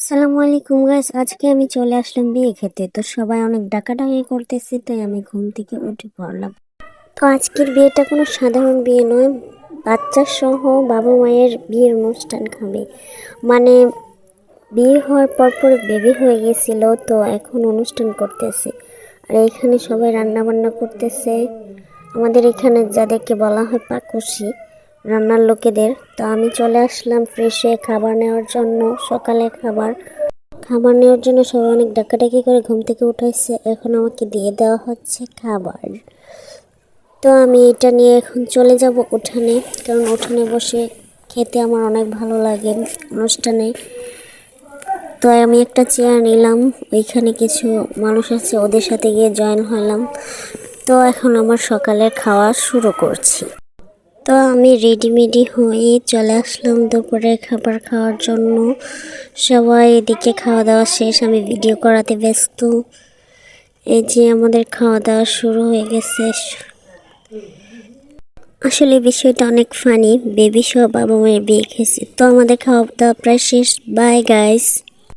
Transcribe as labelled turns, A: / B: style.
A: আসসালামু আলাইকুম গাইস, আজকে আমি চলে আসলাম বিয়ে খেতে। তো সবাই অনেক ডাকাডাকি করতেছে, তাই আমি ঘুম থেকে উঠে পড়লাম। তো আজকের বিয়েটা কোনো সাধারণ বিয়ে নয়, বাচ্চা সহ বাবা মায়ের বিয়ের অনুষ্ঠান খাবে। মানে বিয়ে হওয়ার পর বেবি হয়ে গেছিল, তো এখন অনুষ্ঠান করতেছে। আর এখানে সবাই রান্না বান্না করতেছে। আমাদের এখানে যাদেরকে বলা হয় পাকশি, রান্নার লোকেদের। তো আমি চলে আসলাম ফ্রেশ হয়ে খাবার নেওয়ার জন্য। সকালে খাবার নেওয়ার জন্য সবাই অনেক ডাকাডাকি করে ঘুম থেকে উঠাইছে। এখন আমাকে দিয়ে দেওয়া হচ্ছে খাবার। তো আমি এটা নিয়ে এখন চলে যাব উঠানে, কারণ উঠানে বসে খেতে আমার অনেক ভালো লাগে অনুষ্ঠানে। তো আমি একটা চেয়ার নিলাম, ওইখানে কিছু মানুষ আছে, ওদের সাথে গিয়ে জয়েন হলাম। তো এখন আমার সকালের খাওয়া শুরু করছি। তো আমি রেডিমেডি হয়ে চলে আসলাম দুপুরে খাবার খাওয়ার জন্য। সবাই এদিকে খাওয়া দাওয়া শেষ, আমি ভিডিও করাতে ব্যস্ত। এই যে আমাদের খাওয়া দাওয়া শুরু হয়ে গেছে। আসলে বিষয়টা অনেক ফানি, বেবি সহ বাবা মায়ের বিয়ে খেয়েছে। তো আমাদের খাওয়া দাওয়া প্রায় শেষ। Bye guys.